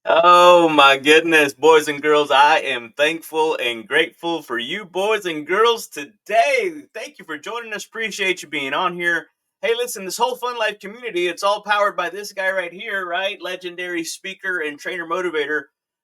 Oh my goodness, boys and girls, I am thankful and grateful for you, boys and girls, today. Thank you for joining us. Appreciate you being on here. Hey, listen, this whole Fun Life community, it's all powered by this guy right here, right? Legendary speaker and trainer motivator,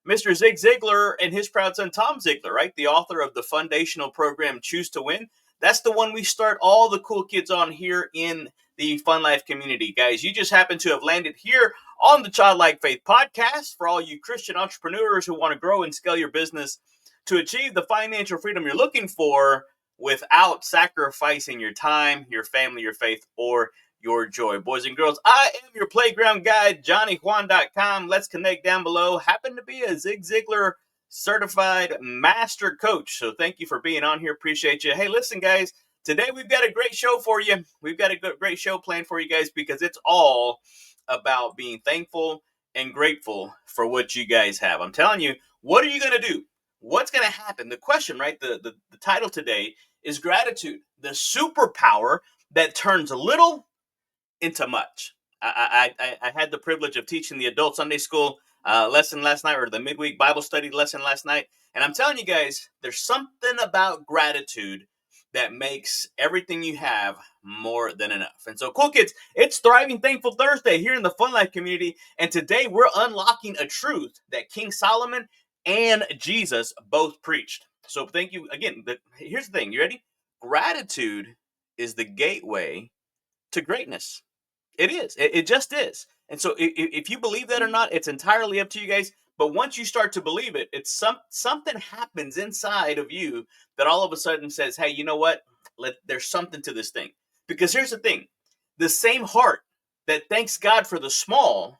Mr. Zig Ziglar, and his proud son, Tom Ziglar, right? The author of the foundational program, Choose to Win. That's the one we start all the cool kids on here in the Fun Life community, guys. You just happen to have landed here on the Childlike Faith podcast for all you Christian entrepreneurs who want to grow and scale your business to achieve the financial freedom you're looking for without sacrificing your time, your family, your faith, or your joy. Boys and girls, I am your playground guide, JohnnyJuan.com. Let's connect down below. Happen to be a Zig Ziglar certified master coach. So thank you for being on here. Appreciate you. Hey, listen, guys, today we've got a great show for you. We've got a great show planned for you guys because it's all about being thankful and grateful for what you guys have. I'm telling you, what are you going to do? What's going to happen? The question, right? The title today is gratitude, the superpower that turns little into much. I had the privilege of teaching the adult Sunday school lesson last night, or the midweek Bible study lesson last night. And I'm telling you guys, there's something about gratitude that makes everything you have more than enough. And so, cool kids, it's Thriving Thankful Thursday here in the Fun Life community. And today we're unlocking a truth that King Solomon and Jesus both preached. So, thank you again. Here's the thing, you ready? Gratitude is the gateway to greatness. It is. It just is. And so if you believe that or not, it's entirely up to you guys. But once you start to believe it, it's something happens inside of you that all of a sudden says, "Hey, you know what? There's something to this thing." Because here's the thing: the same heart that thanks God for the small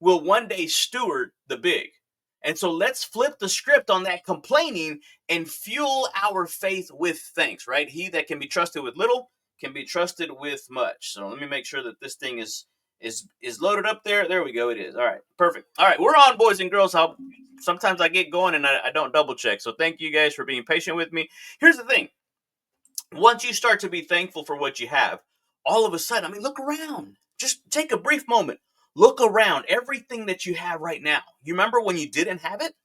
will one day steward the big. And so let's flip the script on that complaining and fuel our faith with thanks, right? He that can be trusted with little can be trusted with much. So let me make sure that this thing is loaded up there. There we go. It is. All right. Perfect. All right. We're on, boys and girls. Sometimes I get going and I don't double check. So thank you guys for being patient with me. Here's the thing. Once you start to be thankful for what you have, all of a sudden, I mean, look around. Just take a brief moment. Look around everything that you have right now. You remember when you didn't have it?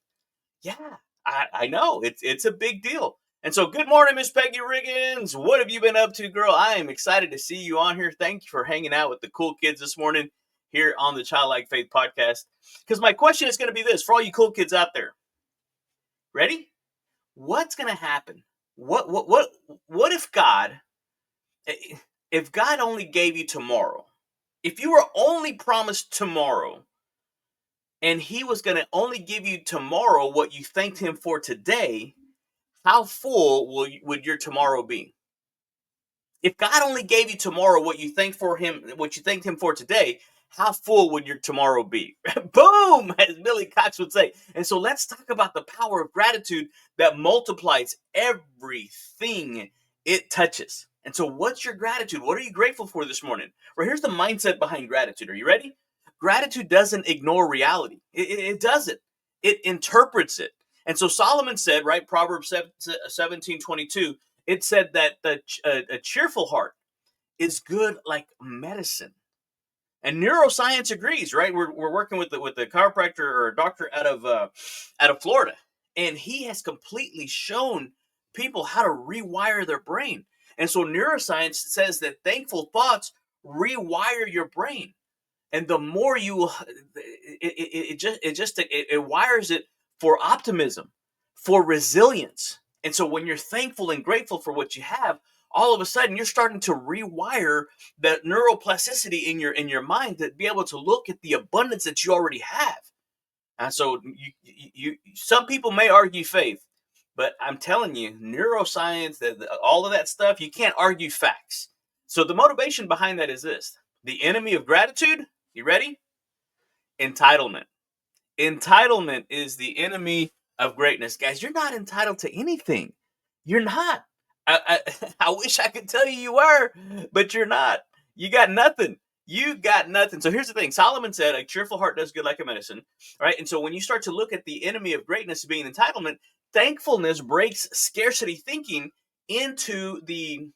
Yeah, I know. It's a big deal. And so, good morning, Miss Peggy Riggins. What have you been up to, girl? I am excited to see you on here. Thank you for hanging out with the cool kids this morning here on the Childlike Faith podcast. Because my question is going to be this for all you cool kids out there. Ready? What's going to happen? What if God only gave you tomorrow? If you were only promised tomorrow, and he was going to only give you tomorrow what you thanked him for today, how full would your tomorrow be? If God only gave you tomorrow what you thanked him for today, how full would your tomorrow be? Boom, as Billy Cox would say. And so let's talk about the power of gratitude that multiplies everything it touches. And so what's your gratitude? What are you grateful for this morning? Well, here's the mindset behind gratitude. Are you ready? Gratitude doesn't ignore reality. It doesn't. It interprets it. And so Solomon said, right, Proverbs 17:22, it said that a cheerful heart is good like medicine. And neuroscience agrees, right? We're working with the chiropractor or a doctor out of Florida, and he has completely shown people how to rewire their brain. And so neuroscience says that thankful thoughts rewire your brain, and the more you, it wires it for optimism, for resilience. And so when you're thankful and grateful for what you have, all of a sudden you're starting to rewire that neuroplasticity in your mind to be able to look at the abundance that you already have. And so some people may argue faith, but I'm telling you, neuroscience, all of that stuff, you can't argue facts. So the motivation behind that is this: the enemy of gratitude. You ready? Entitlement. Entitlement is the enemy of greatness. Guys, you're not entitled to anything. You're not. I wish I could tell you you were, but you're not. You got nothing. You got nothing. So here's the thing. Solomon said, a cheerful heart does good like a medicine, right? And so when you start to look at the enemy of greatness being entitlement, thankfulness breaks scarcity thinking into the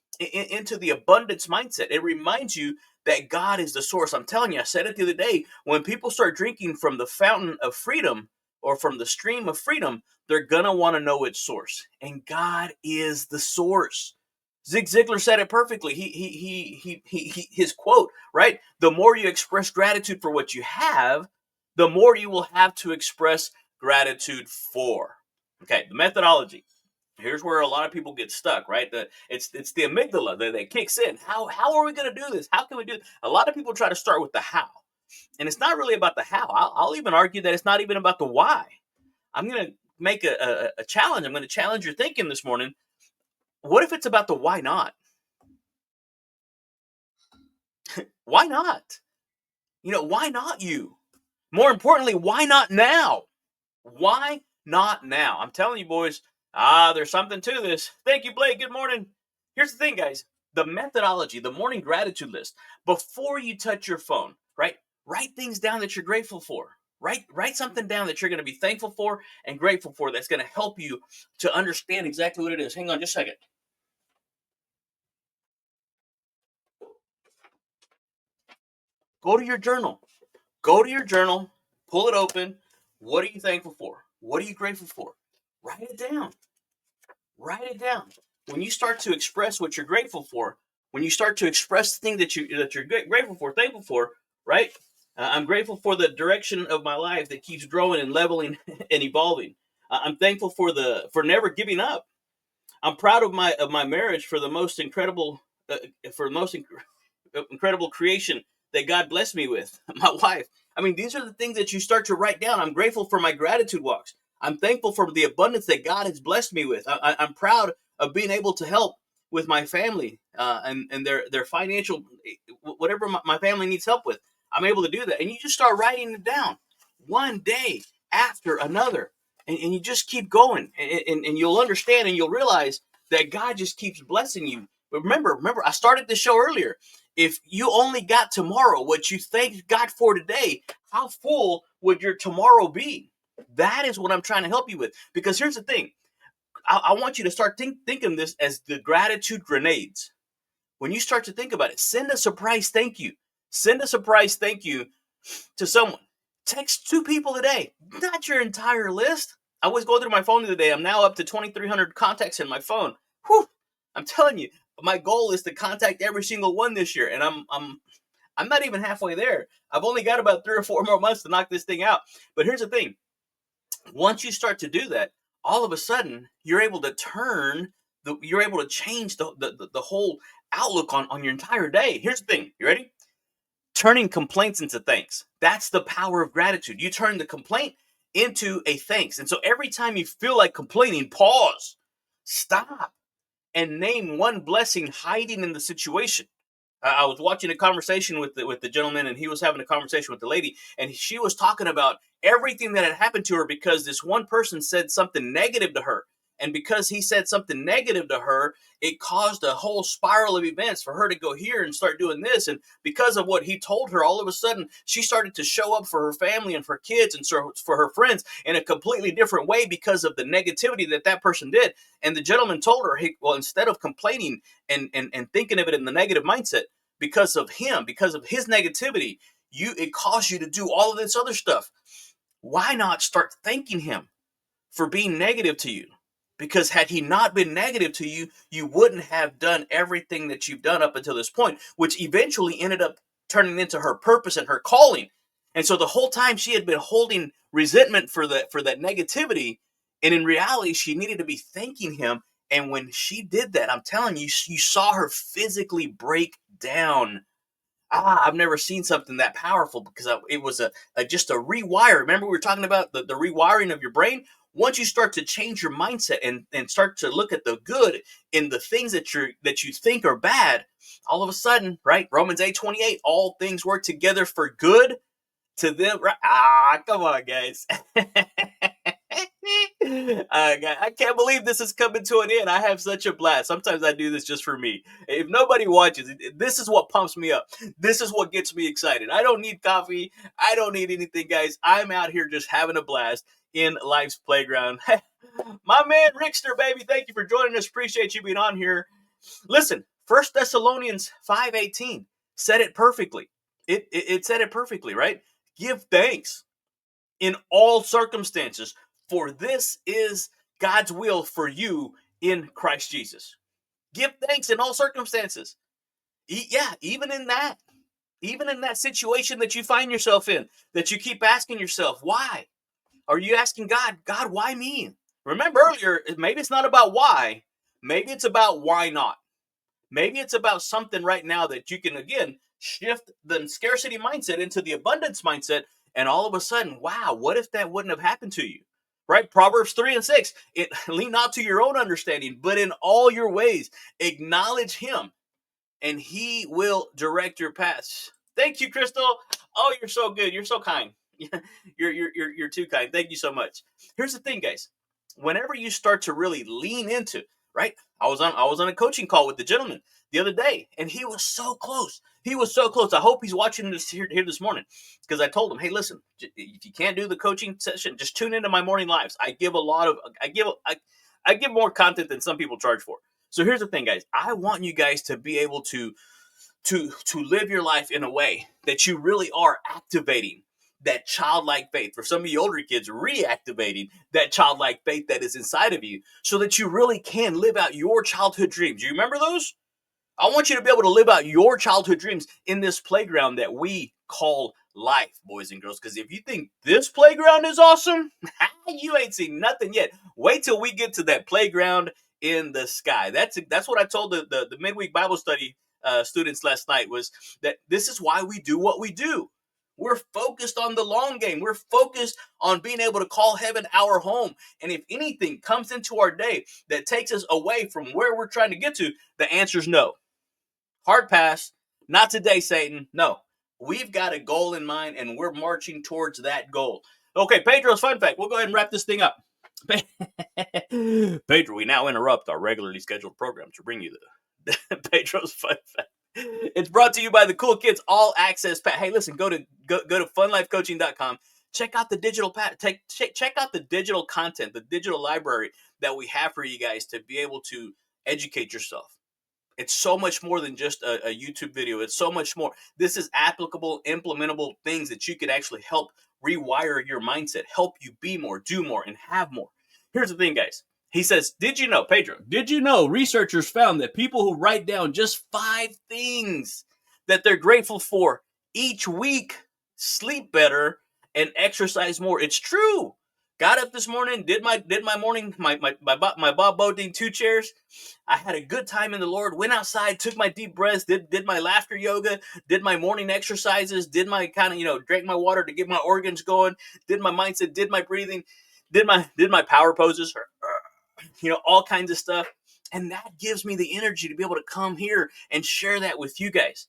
abundance mindset. It reminds you that God is the source. I'm telling you, I said it the other day. When people start drinking from the fountain of freedom or from the stream of freedom, they're going to want to know its source. And God is the source. Zig Ziglar said it perfectly. His quote, right? The more you express gratitude for what you have, the more you will have to express gratitude for. Okay, the methodology. Here's where a lot of people get stuck, right? It's the amygdala that kicks in. How are we going to do this? How can we do it? A lot of people try to start with the how, and it's not really about the how. I'll even argue that it's not even about the why. I'm going to make a challenge. I'm going to challenge your thinking this morning. What if it's about the why not? Why not? Why not you? More importantly, why not now? Why not now? I'm telling you, boys, there's something to this. Thank you, Blake. Good morning. Here's the thing, guys. The methodology, the morning gratitude list, before you touch your phone, right? Write things down that you're grateful for. Write something down that you're going to be thankful for and grateful for that's going to help you to understand exactly what it is. Hang on just a second. Go to your journal. Go to your journal, pull it open. What are you thankful for? What are you grateful for? Write it down. Write it down. When you start to express what you're grateful for, when you start to express the thing that you're grateful for, thankful for, right? I'm grateful for the direction of my life that keeps growing and leveling and evolving. I'm thankful for never giving up. I'm proud of my marriage for the most incredible for the most incredible creation that God blessed me with, my wife. I mean, these are the things that you start to write down. I'm grateful for my gratitude walks. I'm thankful for the abundance that God has blessed me with. I'm proud of being able to help with my family and their financial, whatever my family needs help with. I'm able to do that. And you just start writing it down one day after another. And you just keep going. And you'll understand and you'll realize that God just keeps blessing you. But remember, I started the show earlier. If you only got tomorrow what you thanked God for today, how full would your tomorrow be? That is what I'm trying to help you with. Because here's the thing. I want you to start thinking this as the gratitude grenades. When you start to think about it, send a surprise thank you. Send a surprise thank you to someone. Text 2 people today, not your entire list. I was going through my phone today. I'm now up to 2,300 contacts in my phone. Whew, I'm telling you, my goal is to contact every single one this year, and I'm not even halfway there. I've only got about 3 or 4 more months to knock this thing out. But here's the thing. Once you start to do that, all of a sudden, you're able to change the whole outlook on your entire day. Here's the thing. You ready? Turning complaints into thanks. That's the power of gratitude. You turn the complaint into a thanks. And so every time you feel like complaining, pause, stop, and name one blessing hiding in the situation. I was watching a conversation with the gentleman, and he was having a conversation with the lady, and she was talking about everything that had happened to her because this one person said something negative to her. And because he said something negative to her, it caused a whole spiral of events for her to go here and start doing this. And because of what he told her, all of a sudden, she started to show up for her family and for kids and for her friends in a completely different way because of the negativity that person did. And the gentleman told her, hey, well, instead of complaining and thinking of it in the negative mindset, because of him, because of his negativity, it caused you to do all of this other stuff. Why not start thanking him for being negative to you? Because had he not been negative to you, you wouldn't have done everything that you've done up until this point, which eventually ended up turning into her purpose and her calling. And so the whole time she had been holding resentment for that negativity, and in reality, she needed to be thanking him. And when she did that, I'm telling you, you saw her physically break down. I've never seen something that powerful because it was just a rewire. Remember we were talking about the rewiring of your brain? Once you start to change your mindset and start to look at the good in the things that you think are bad, all of a sudden, right? Romans 8:28, all things work together for good to them. Right? Come on, guys. I can't believe this is coming to an end. I have such a blast. Sometimes I do this just for me. If nobody watches, this is what pumps me up. This is what gets me excited. I don't need coffee. I don't need anything, guys. I'm out here just having a blast in life's playground. My man, Rickster, baby, thank you for joining us. Appreciate you being on here. Listen, 1 Thessalonians 5:18. said it perfectly. It said it perfectly, right? Give thanks in all circumstances, for this is God's will for you in Christ Jesus. Give thanks in all circumstances. Yeah, even in that situation that you find yourself in, that you keep asking yourself, why? Are you asking God, God, why me? Remember earlier, maybe it's not about why, maybe it's about why not. Maybe it's about something right now that you can, again, shift the scarcity mindset into the abundance mindset. And all of a sudden, wow, what if that wouldn't have happened to you? Right? Proverbs 3:6. Lean not to your own understanding, but in all your ways, acknowledge him, and he will direct your paths. Thank you, Crystal. Oh, you're so good. You're so kind. You're too kind. Thank you so much. Here's the thing, guys. Whenever you start to really lean into, right? I was on a coaching call with the gentleman the other day, and he was so close. He was so close. I hope he's watching this here this morning, because I told him, hey, listen, if you can't do the coaching session, just tune into my morning lives. I give more content than some people charge for. So here's the thing, guys. I want you guys to be able to live your life in a way that you really are activating that childlike faith. For some of you older kids, reactivating that childlike faith that is inside of you, so that you really can live out your childhood dreams. You remember those? I want you to be able to live out your childhood dreams in this playground that we call life, boys and girls. Because if you think this playground is awesome, you ain't seen nothing yet. Wait till we get to that playground in the sky. That's what I told the midweek Bible study students last night, was that this is why we do what we do. We're focused on the long game. We're focused on being able to call heaven our home. And if anything comes into our day that takes us away from where we're trying to get to, the answer is no. Hard pass. Not today, Satan. No. We've got a goal in mind, and we're marching towards that goal. Okay, Pedro's fun fact. We'll go ahead and wrap this thing up. Pedro, we now interrupt our regularly scheduled program to bring you the Pedro's fun fact. It's brought to you by the Cool Kids All Access Pack. Hey, listen, go to funlifecoaching.com. Check out the digital check out the digital content, the digital library that we have for you guys to be able to educate yourself. It's so much more than just a YouTube video. It's so much more. This is applicable, implementable things that you could actually help rewire your mindset, help you be more, do more, and have more. Here's the thing, guys. He says, did you know, Pedro, did you know researchers found that people who write down just 5 things that they're grateful for each week sleep better and exercise more? It's true. Got up this morning, did my morning, my Bob Bodine 2 chairs. I had a good time in the Lord, went outside, took my deep breaths, did my laughter yoga, did my morning exercises, did my kind of, drank my water to get my organs going, did my mindset, did my breathing, did my power poses, all kinds of stuff. And that gives me the energy to be able to come here and share that with you guys.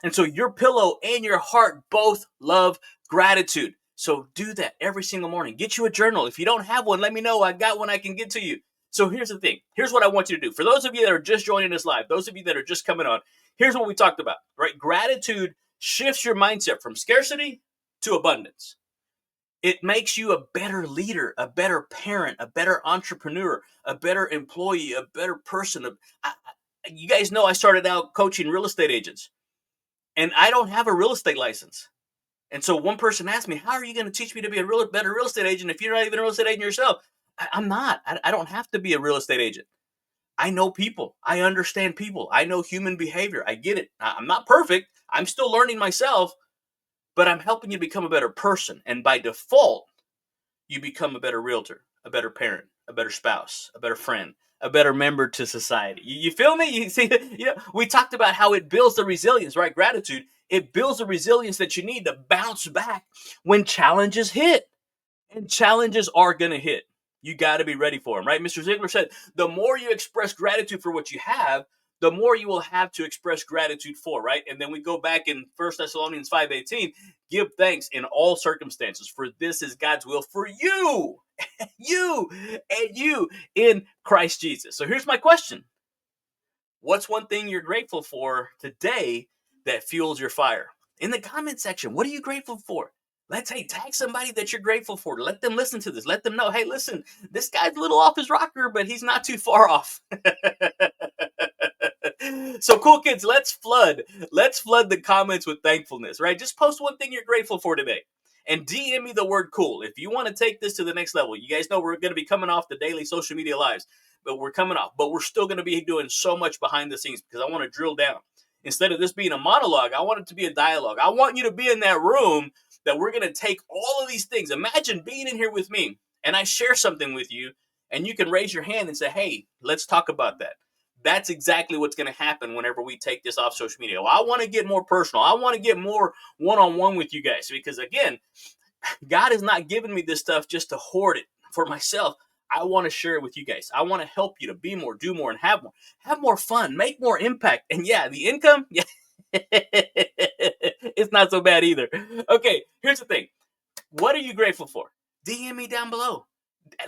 And so your pillow and your heart both love gratitude. So do that every single morning. Get you a journal. If you don't have one, let me know. I got one I can get to you. So here's the thing. Here's what I want you to do. For those of you that are just joining us live, those of you that are just coming on, here's what we talked about, right? Gratitude shifts your mindset from scarcity to abundance. It makes you a better leader, a better parent, a better entrepreneur, a better employee, a better person. You guys know I started out coaching real estate agents, and I don't have a real estate license. And so one person asked me, how are you going to teach me to be a better real estate agent if you're not even a real estate agent yourself? I'm not. I don't have to be a real estate agent. I know people. I understand people. I know human behavior. I get it. I'm not perfect. I'm still learning myself, but I'm helping you become a better person. And by default, you become a better realtor, a better parent, a better spouse, a better friend, a better member to society. You feel me? You see, we talked about how it builds the resilience, right? Gratitude. It builds the resilience that you need to bounce back when challenges hit. And challenges are going to hit. You got to be ready for them, right? Mr. Ziegler said, the more you express gratitude for what you have, the more you will have to express gratitude for, right? And then we go back in 1 Thessalonians 5:18, give thanks in all circumstances, for this is God's will for you, you in Christ Jesus. So here's my question. What's one thing you're grateful for today that fuels your fire? In the comment section, what are you grateful for? Tag somebody that you're grateful for. Let them listen to this. Let them know, hey, listen, this guy's a little off his rocker, but he's not too far off. So cool kids, let's flood the comments with thankfulness, right? Just post one thing you're grateful for today and DM me the word cool. If you want to take this to the next level, you guys know we're going to be coming off the daily social media lives, but we're coming off, but we're still going to be doing so much behind the scenes because I want to drill down. Instead of this being a monologue, I want it to be a dialogue. I want you to be in that room that we're going to take all of these things. Imagine being in here with me and I share something with you and you can raise your hand and say, hey, let's talk about that. That's exactly what's going to happen whenever we take this off social media. Well, I want to get more personal. I want to get more one-on-one with you guys because, again, God has not given me this stuff just to hoard it for myself. I want to share it with you guys. I want to help you to be more, do more, and have more fun, make more impact. And yeah, the income, yeah, it's not so bad either. Okay, here's the thing. What are you grateful for? DM me down below.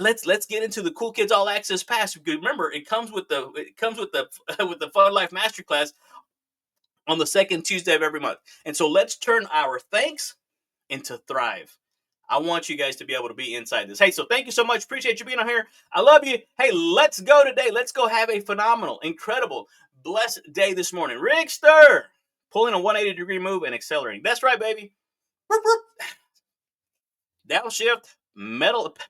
Let's get into the Cool Kids All Access Pass. Remember, it comes with the with the Fun Life Masterclass on the second Tuesday of every month. And so let's turn our thanks into thrive. I want you guys to be able to be inside this. Hey, so thank you so much. Appreciate you being on here. I love you. Hey, let's go today. Let's go have a phenomenal, incredible, blessed day this morning. Rickster, pulling a 180-degree move and accelerating. That's right, baby. Downshift,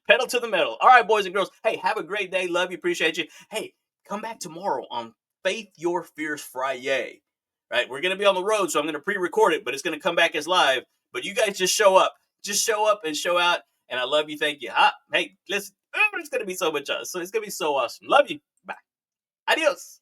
pedal to the metal. All right, boys and girls. Hey, have a great day. Love you. Appreciate you. Hey, come back tomorrow on Faith Your Fears Friday. Right? We're going to be on the road, so I'm going to pre-record it, but it's going to come back as live. But you guys just show up. Just show up and show out. And I love you. Thank you. Hey, listen. It's going to be so much. So it's going to be so awesome. Love you. Bye. Adios.